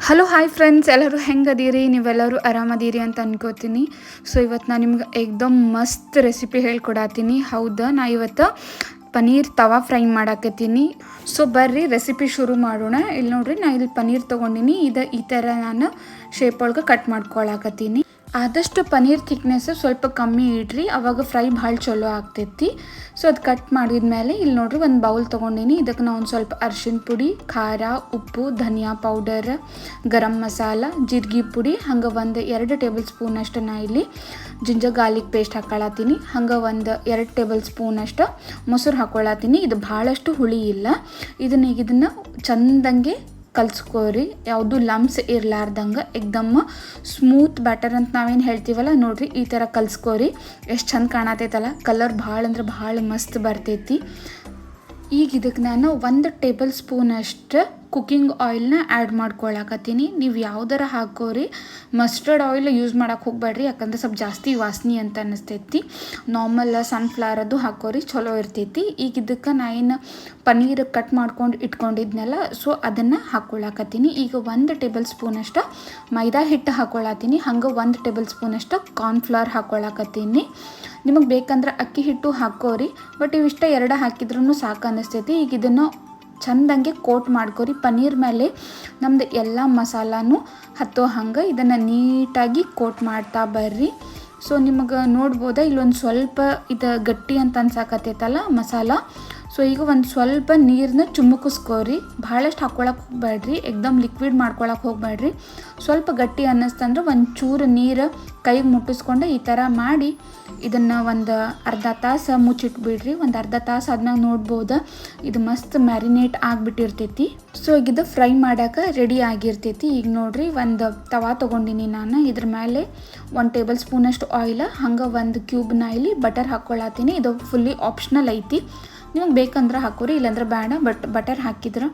Hello hi friends, ಎಲ್ಲರೂ ಹೆಂಗದೀರಿ? ನೀವೆಲ್ಲರೂ ಆರಾಮದೀರಿ ಅಂತ ಅನ್ಕೋತೀನಿ. ಸೊ ಇವತ್ತು ನಾನು ನಿಮ್ಗೆ ಏಕ್ದಮ್ ಮಸ್ತ್ ರೆಸಿಪಿ ಹೇಳ್ಕೊಡತ್ತೀನಿ. ಹೌದಾ, ನಾ ಇವತ್ತು ಪನ್ನೀರ್ ತವಾ ಫ್ರೈ ಮಾಡಾಕತ್ತೀನಿ. ಸೊ ಬರ್ರಿ ರೆಸಿಪಿ ಶುರು ಮಾಡೋಣ. ಇಲ್ಲಿ ನೋಡ್ರಿ, ನಾ ಇಲ್ಲಿ ಪನ್ನೀರ್ ತೊಗೊಂಡಿನಿ. ಈ ಥರ ನಾನು ಶೇಪ್ ಒಳಗೆ ಕಟ್ ಮಾಡ್ಕೊಳಕತ್ತೀನಿ. ಆದಷ್ಟು ಪನ್ನೀರ್ ಥಿಕ್ನೆಸ್ ಸ್ವಲ್ಪ ಕಮ್ಮಿ ಇಡ್ರಿ, ಅವಾಗ ಫ್ರೈ ಭಾಳ ಚಲೋ ಆಗ್ತೈತಿ. ಸೊ ಅದು ಕಟ್ ಮಾಡಿದ್ಮೇಲೆ ಇಲ್ಲಿ ನೋಡ್ರಿ ಒಂದು ಬೌಲ್ ತೊಗೊಂಡಿನಿ. ಇದಕ್ಕೆ ನಾವು ಒಂದು ಸ್ವಲ್ಪ ಅರಿಶಿನ ಪುಡಿ, ಖಾರ, ಉಪ್ಪು, ಧನಿಯಾ ಪೌಡರ್, ಗರಂ ಮಸಾಲ, ಜೀರಿಗೆ ಪುಡಿ, ಹಂಗೆ ಒಂದು 2 ಟೇಬಲ್ ಸ್ಪೂನ್ ಅಷ್ಟು ನಾ ಇಲ್ಲಿ ಜಿಂಜರ್ ಗಾರ್ಲಿಕ್ ಪೇಸ್ಟ್ ಹಾಕೊಳತ್ತೀನಿ. ಹಂಗೆ ಒಂದು 2 ಟೇಬಲ್ ಸ್ಪೂನ್ ಅಷ್ಟು ಮೊಸರು ಹಾಕೊಳತ್ತೀನಿ. ಇದು ಭಾಳಷ್ಟು ಹುಳಿ ಇಲ್ಲ. ಇದನ್ನು ಚಂದಂಗೆ ಕಲ್ಸ್ಕೋರಿ, ಯಾವುದು ಲಮ್ಸ್ ಇರಲಾರ್ದಂಗೆ ಏಕ್ದಮ್ ಸ್ಮೂತ್ ಬ್ಯಾಟರ್ ಅಂತ ನಾವೇನು ಹೇಳ್ತೀವಲ್ಲ, ನೋಡಿರಿ ಈ ಥರ ಕಲ್ಸ್ಕೋರಿ. ಎಷ್ಟು ಚಂದ ಕಾಣತೈತಲ್ಲ, ಕಲರ್ ಭಾಳ ಅಂದ್ರೆ ಭಾಳ ಮಸ್ತ್ ಬರ್ತೈತಿ. ಈಗ ಇದಕ್ಕೆ ನಾನು 1 ಟೇಬಲ್ ಸ್ಪೂನ್ ಅಷ್ಟು ಕುಕ್ಕಿಂಗ್ ಆಯಿಲ್ನ ಆ್ಯಡ್ ಮಾಡ್ಕೊಳಕತ್ತೀನಿ. ನೀವು ಯಾವ್ದಾರ ಹಾಕೋರಿ, ಮಸ್ಟರ್ಡ್ ಆಯಿಲ್ ಯೂಸ್ ಮಾಡೋಕೆ ಹೋಗ್ಬೇಡ್ರಿ, ಯಾಕಂದ್ರೆ ಸ್ವಲ್ಪ ಜಾಸ್ತಿ ವಾಸನೆ ಅಂತ ಅನ್ನಿಸ್ತೈತಿ. ನಾರ್ಮಲ್ ಸನ್ಫ್ಲವರ್ ಅದು ಹಾಕೋರಿ, ಚಲೋ ಇರ್ತೈತಿ. ಈಗ ಇದಕ್ಕೆ ನಾ ಏನು ಪನ್ನೀರ್ ಕಟ್ ಮಾಡ್ಕೊಂಡು ಇಟ್ಕೊಂಡಿದ್ನಲ್ಲ, ಸೊ ಅದನ್ನು ಹಾಕ್ಕೊಳಕತ್ತೀನಿ. ಈಗ 1 ಟೇಬಲ್ ಸ್ಪೂನ್ ಅಷ್ಟು ಮೈದಾ ಹಿಟ್ಟು ಹಾಕ್ಕೊಳತ್ತೀನಿ. ಹಂಗೆ 1 ಟೇಬಲ್ ಸ್ಪೂನ್ ಅಷ್ಟು ಕಾರ್ನ್ಫ್ಲವರ್ ಹಾಕ್ಕೊಳಕತ್ತೀನಿ. ನಿಮಗೆ ಬೇಕಂದ್ರೆ ಅಕ್ಕಿ ಹಿಟ್ಟು ಹಾಕೋರಿ, ಬಟ್ ಇವಿಷ್ಟ 2 ಹಾಕಿದ್ರೂ ಸಾಕು ಅನ್ನಿಸ್ತೈತಿ. ಈಗ ಇದನ್ನು ಚಂದಂಗೆ ಕೋಟ್ ಮಾಡ್ಕೊರಿ. ಪನ್ನೀರ್ ಮೇಲೆ ನಮ್ದು ಎಲ್ಲ ಮಸಾಲಾನು ಹತ್ತೋ ಹಂಗೆ ಇದನ್ನು ನೀಟಾಗಿ ಕೋಟ್ ಮಾಡ್ತಾ ಬರ್ರಿ. ಸೊ ನಿಮಗೆ ನೋಡ್ಬೋದಾ, ಇಲ್ಲೊಂದು ಸ್ವಲ್ಪ ಇದು ಗಟ್ಟಿ ಅಂತ ಅನ್ಸಾಕತ್ತೈತಲ್ಲ ಮಸಾಲ. ಸೊ ಈಗ ಒಂದು ಸ್ವಲ್ಪ ನೀರನ್ನ ಚುಮ್ಮುಕಿಸ್ಕೋರಿ. ಭಾಳಷ್ಟು ಹಾಕ್ಕೊಳಕ್ಕೆ ಹೋಗ್ಬೇಡ್ರಿ, ಏಕ್ದಮ್ ಲಿಕ್ವಿಡ್ ಮಾಡ್ಕೊಳಕ್ಕೆ ಹೋಗ್ಬೇಡ್ರಿ. ಸ್ವಲ್ಪ ಗಟ್ಟಿ ಅನ್ನಿಸ್ತಂದ್ರೆ ಒಂಚೂರು ನೀರು ಕೈಗೆ ಮುಟ್ಟಿಸ್ಕೊಂಡು ಈ ಥರ ಮಾಡಿ ಇದನ್ನು ಒಂದು ಅರ್ಧ ತಾಸು ಮುಚ್ಚಿಟ್ಬಿಡ್ರಿ. ಒಂದು ಅರ್ಧ ತಾಸು ಆದ್ಮೇಲೆ ನೋಡ್ಬೋದು ಇದು ಮಸ್ತ್ ಮ್ಯಾರಿನೇಟ್ ಆಗಿಬಿಟ್ಟಿರ್ತೈತಿ. ಸೊ ಈಗ ಇದು ಫ್ರೈ ಮಾಡೋಕೆ ರೆಡಿ ಆಗಿರ್ತೈತಿ. ಈಗ ನೋಡ್ರಿ, ಒಂದು ತವಾ ತೊಗೊಂಡಿನಿ ನಾನು. ಇದ್ರ ಮೇಲೆ 1 ಟೇಬಲ್ ಸ್ಪೂನ್ ಅಷ್ಟು ಆಯಿಲ್, ಹಂಗೆ 1 ಕ್ಯೂಬ್ನ ಇಲ್ಲಿ ಬಟರ್ ಹಾಕ್ಕೊಳತ್ತೀನಿ. ಇದು ಫುಲ್ಲಿ ಆಪ್ಷನಲ್ ಐತಿ, ನಿಮಗೆ ಬೇಕಂದ್ರೆ ಹಾಕೋರಿ, ಇಲ್ಲಾಂದ್ರೆ ಬೇಡ. ಬಟ್ ಬಟರ್ ಹಾಕಿದ್ರೆ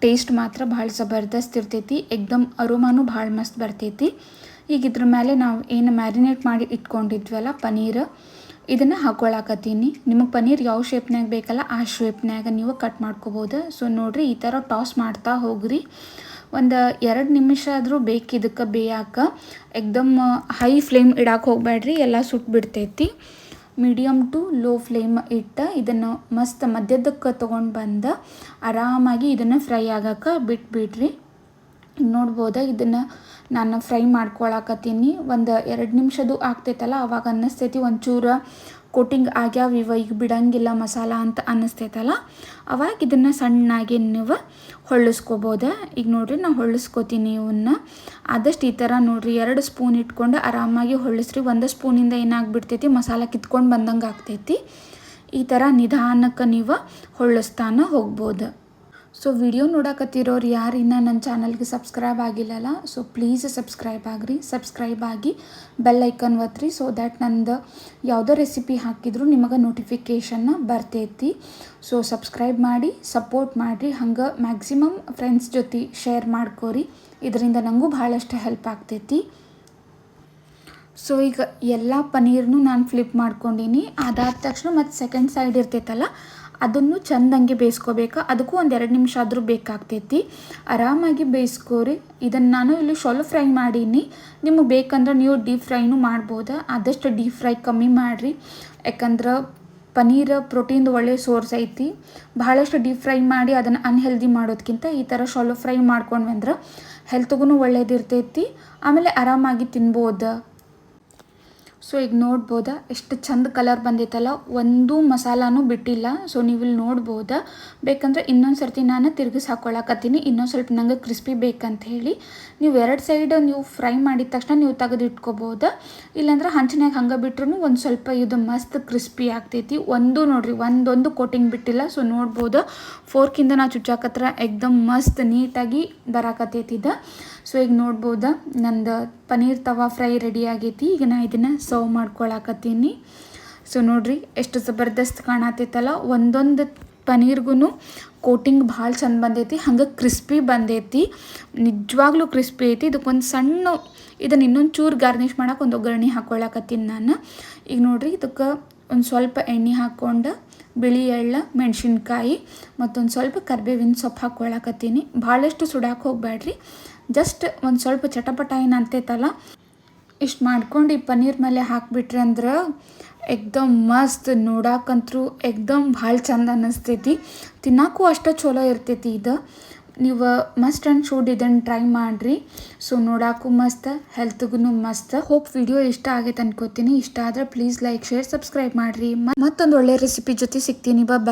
ಟೇಸ್ಟ್ ಮಾತ್ರ ಭಾಳ ಜಬರ್ದಸ್ತ್ ಇರ್ತೈತಿ. ಏಕ್ದಮ್ ಅರೋಮಾನು ಭಾಳ ಮಸ್ತ್ ಬರ್ತೈತಿ. ಈಗ ಇದ್ರ ಮೇಲೆ ನಾವು ಏನು ಮ್ಯಾರಿನೇಟ್ ಮಾಡಿ ಇಟ್ಕೊಂಡಿದ್ವಲ್ಲ ಪನ್ನೀರ್, ಇದನ್ನು ಹಾಕ್ಕೊಳಕತ್ತೀನಿ. ನಿಮಗೆ ಪನ್ನೀರ್ ಯಾವ ಶೇಪ್ನಾಗ ಬೇಕಲ್ಲ ಆ ಶೇಪ್ನಾಗ ನೀವು ಕಟ್ ಮಾಡ್ಕೋಬೋದು. ಸೊ ನೋಡಿರಿ, ಈ ಥರ ಟಾಸ್ ಮಾಡ್ತಾ ಹೋಗ್ರಿ. ಒಂದು 2 ನಿಮಿಷ ಆದರೂ ಬೇಕು ಇದಕ್ಕೆ ಬೇಯಕ್ಕೆ. ಏಕ್ದಮ್ ಹೈ ಫ್ಲೇಮ್ ಇಡಕ್ಕೆ ಹೋಗ್ಬೇಡ್ರಿ, ಎಲ್ಲ ಸುಟ್ಬಿಡ್ತೈತಿ. ಮೀಡಿಯಮ್ ಟು ಲೋ ಫ್ಲೇಮ್ ಇಟ್ಟು ಇದನ್ನು ಮಸ್ತ್ ಮಧ್ಯದಕ್ಕೆ ತೊಗೊಂಡು ಬಂದು ಆರಾಮಾಗಿ ಇದನ್ನು ಫ್ರೈ ಆಗಕ್ಕೆ ಬಿಟ್ಬಿಡ್ರಿ. ನೋಡ್ಬೋದಾ, ಇದನ್ನು ನಾನು ಫ್ರೈ ಮಾಡ್ಕೊಳಕತ್ತೀನಿ. ಒಂದು 2 ನಿಮಿಷದ್ದು ಆಗ್ತೈತಲ್ಲ, ಅವಾಗ ಅನ್ನಿಸ್ತೈತಿ ಒಂಚೂರು ಕೋಟಿಂಗ್ ಆಗ್ಯಾವ ಈಗ ಬಿಡಂಗಿಲ್ಲ ಮಸಾಲ ಅಂತ ಅನ್ನಿಸ್ತೈತಲ್ಲ, ಅವಾಗ ಇದನ್ನು ಸಣ್ಣಾಗಿ ನೀವು ಹೊಳ್ಳಿಸ್ಕೋಬೋದು. ಈಗ ನೋಡಿರಿ, ನಾನು ಹೊಳ್ಳಿಸ್ಕೋತೀನಿ ಇವನ್ನ. ಆದಷ್ಟು ಈ ಥರ ನೋಡಿರಿ 2 ಸ್ಪೂನ್ ಇಟ್ಕೊಂಡು ಆರಾಮಾಗಿ ಹೊಳ್ಳಿಸ್ರಿ. 1 ಸ್ಪೂನಿಂದ ಏನಾಗ್ಬಿಡ್ತೈತಿ, ಮಸಾಲ ಕಿತ್ಕೊಂಡು ಬಂದಂಗೆ ಆಗ್ತೈತಿ. ಈ ಥರ ನಿಧಾನಕ್ಕೆ ನೀವು ಹೊಳ್ಳಿಸ್ತಾನೆ ಹೋಗ್ಬೋದು. ಸೊ ವಿಡಿಯೋ ನೋಡಕತ್ತಿರೋರು ಯಾರು ಇನ್ನೂ ನನ್ನ ಚಾನಲ್ಗೆ ಸಬ್ಸ್ಕ್ರೈಬ್ ಆಗಿಲ್ಲಲ್ಲ, ಸೊ ಪ್ಲೀಸ್ ಸಬ್ಸ್ಕ್ರೈಬ್ ಆಗಿರಿ. ಸಬ್ಸ್ಕ್ರೈಬ್ ಆಗಿ ಬೆಲ್ ಐಕನ್ ಒತ್ತಿರಿ, ಸೊ ದ್ಯಾಟ್ ನಂದು ಯಾವುದೋ ರೆಸಿಪಿ ಹಾಕಿದ್ರು ನಿಮಗೆ ನೋಟಿಫಿಕೇಷನ್ನ ಬರ್ತೈತಿ. ಸೊ ಸಬ್ಸ್ಕ್ರೈಬ್ ಮಾಡಿ ಸಪೋರ್ಟ್ ಮಾಡಿರಿ. ಹಂಗೆ ಮ್ಯಾಕ್ಸಿಮಮ್ ಫ್ರೆಂಡ್ಸ್ ಜೊತೆ ಶೇರ್ ಮಾಡ್ಕೋರಿ, ಇದರಿಂದ ನನಗೂ ಭಾಳಷ್ಟು ಹೆಲ್ಪ್ ಆಗ್ತೈತಿ. ಸೊ ಈಗ ಎಲ್ಲ ಪನ್ನೀರ್ನು ನಾನು ಫ್ಲಿಪ್ ಮಾಡ್ಕೊಂಡೀನಿ. ಅದಾದ ತಕ್ಷಣ ಮತ್ತು ಸೆಕೆಂಡ್ ಸೈಡ್ ಇರ್ತೈತಲ್ಲ, ಅದನ್ನು ಚೆಂದಂಗೆ ಬೇಯಿಸ್ಕೋಬೇಕು. ಅದಕ್ಕೂ ಒಂದು 2 ನಿಮಿಷ ಆದರೂ ಬೇಕಾಗ್ತೈತಿ. ಆರಾಮಾಗಿ ಬೇಯಿಸ್ಕೋರಿ. ಇದನ್ನು ನಾನು ಇಲ್ಲಿ ಶಾಲೋ ಫ್ರೈ ಮಾಡೀನಿ. ನಿಮಗೆ ಬೇಕಂದ್ರೆ ನೀವು ಡೀಪ್ ಫ್ರೈನೂ ಮಾಡ್ಬೋದು. ಆದಷ್ಟು ಡೀಪ್ ಫ್ರೈ ಕಮ್ಮಿ ಮಾಡಿರಿ, ಯಾಕಂದ್ರೆ ಪನ್ನೀರ್ ಪ್ರೋಟೀನ್ದು ಒಳ್ಳೆಯ ಸೋರ್ಸ್ ಐತಿ. ಭಾಳಷ್ಟು ಡೀಪ್ ಫ್ರೈ ಮಾಡಿ ಅದನ್ನು ಅನ್ಹೆಲ್ದಿ ಮಾಡೋದಕ್ಕಿಂತ ಈ ಥರ ಶಾಲೋ ಫ್ರೈ ಮಾಡ್ಕೊಂಡ್ವಿ ಅಂದ್ರೆ ಹೆಲ್ತ್ಗೂ ಒಳ್ಳೇದಿರ್ತೈತಿ, ಆಮೇಲೆ ಆರಾಮಾಗಿ ತಿನ್ಬೋದು. ಸೊ ಈಗ ನೋಡ್ಬೋದಾ ಎಷ್ಟು ಚಂದ ಕಲರ್ ಬಂದೈತಲ್ಲ, ಒಂದು ಮಸಾಲಾನೂ ಬಿಟ್ಟಿಲ್ಲ. ಸೊ ನೀವು ಇಲ್ಲಿ ನೋಡ್ಬೋದಾ. ಬೇಕಂದ್ರೆ ಇನ್ನೊಂದು ಸರ್ತಿ ನಾನು ತಿರುಗಿಸಿ ಹಾಕ್ಕೊಳಕತ್ತೀನಿ, ಇನ್ನೊಂದು ಸ್ವಲ್ಪ ನಂಗೆ ಕ್ರಿಸ್ಪಿ ಬೇಕಂತ ಹೇಳಿ. ನೀವು 2 ಸೈಡ್ ನೀವು ಫ್ರೈ ಮಾಡಿದ ತಕ್ಷಣ ನೀವು ತೆಗೆದು ಇಟ್ಕೋಬೋದು, ಇಲ್ಲಾಂದ್ರೆ ಹಂಚಿನಾಗ ಹಂಗೆ ಬಿಟ್ರೂ ಒಂದು ಸ್ವಲ್ಪ ಇದು ಮಸ್ತ್ ಕ್ರಿಸ್ಪಿ ಆಗ್ತೈತಿ. ನೋಡಿರಿ ಒಂದೊಂದು ಕೋಟಿಂಗ್ ಬಿಟ್ಟಿಲ್ಲ. ಸೊ ನೋಡ್ಬೋದು, ಫೋರ್ಕಿಂದ ನಾವು ಚುಚ್ಚಾಕತ್ರ ಏಕ್ದಮ್ ಮಸ್ತ್ ನೀಟಾಗಿ ಬರಾಕತ್ತೈತಿ ಇದು. ಸೊ ಈಗ ನೋಡ್ಬೋದಾ, ನಂದು ಪನ್ನೀರ್ ತವಾ ಫ್ರೈ ರೆಡಿ ಆಗೈತಿ. ಈಗ ನಾ ಇದನ್ನು ಸರ್ವ್ ಮಾಡ್ಕೊಳಕತ್ತೀನಿ. ಸೊ ನೋಡಿರಿ ಎಷ್ಟು ಜಬರ್ದಸ್ತ್ ಕಾಣತೈತಲ್ಲ. ಒಂದೊಂದು ಪನ್ನೀರ್ಗೂ ಕೋಟಿಂಗ್ ಭಾಳ ಚಂದ ಬಂದೈತಿ, ಹಂಗೆ ಕ್ರಿಸ್ಪಿ ಬಂದೈತಿ, ನಿಜವಾಗ್ಲೂ ಕ್ರಿಸ್ಪಿ ಐತಿ. ಇದಕ್ಕೊಂದು ಇದನ್ನು ಇನ್ನೊಂದು ಚೂರು ಗಾರ್ನಿಷ್ ಮಾಡೋಕೆ ಒಂದು ಒಗ್ಗರಣೆ ಹಾಕ್ಕೊಳಕತ್ತೀನಿ ನಾನು. ಈಗ ನೋಡಿರಿ, ಇದಕ್ಕೆ ಒಂದು ಸ್ವಲ್ಪ ಎಣ್ಣೆ ಹಾಕ್ಕೊಂಡು ಬಿಳಿ ಎಳ್ಳು ಮೆಣಸಿನ್ಕಾಯಿ ಮತ್ತೊಂದು ಸ್ವಲ್ಪ ಕರಿಬೇವಿನ ಸೊಪ್ಪು ಹಾಕ್ಕೊಳಕತ್ತೀನಿ. ಭಾಳಷ್ಟು ಸುಡಾಕೆ ಹೋಗಬೇಡ್ರಿ, ಜಸ್ಟ್ ಒಂದು ಸ್ವಲ್ಪ ಚಟಪಟ ಏನು ಅಂತೈತಲ್ಲ ಇಷ್ಟು ಮಾಡ್ಕೊಂಡು ಈ ಪನ್ನೀರ್ ಮೇಲೆ ಹಾಕಿಬಿಟ್ರಿ ಅಂದ್ರೆ ಎಕ್ದಮ್ ಮಸ್ತ್, ನೋಡಾಕಂತೂ ಎಕ್ದಮ್ ಭಾಳ ಚಂದ ಅನ್ನಿಸ್ತೈತಿ, ತಿನ್ನೋಕ್ಕೂ ಅಷ್ಟು ಚಲೋ ಇರ್ತೈತಿ. ಇದು ನೀವು ಮಸ್ಟ್ ಆ್ಯಂಡ್ ಶುಡ್ ಇದನ್ನು ಟ್ರೈ ಮಾಡಿರಿ. ಸೊ ನೋಡೋಕ್ಕೂ ಮಸ್ತ್, ಹೆಲ್ತ್ಗೂ ಮಸ್ತ್. ಹೋಪ್ ವಿಡಿಯೋ ಇಷ್ಟ ಆಗೈತೆ ಅನ್ಕೋತೀನಿ. ಇಷ್ಟ ಆದರೆ ಪ್ಲೀಸ್ ಲೈಕ್ ಶೇರ್ ಸಬ್ಸ್ಕ್ರೈಬ್ ಮಾಡಿರಿ. ಮತ್ತೊಂದು ಒಳ್ಳೆ ರೆಸಿಪಿ ಜೊತೆ ಸಿಗ್ತೀನಿ. ಬಾಯ್.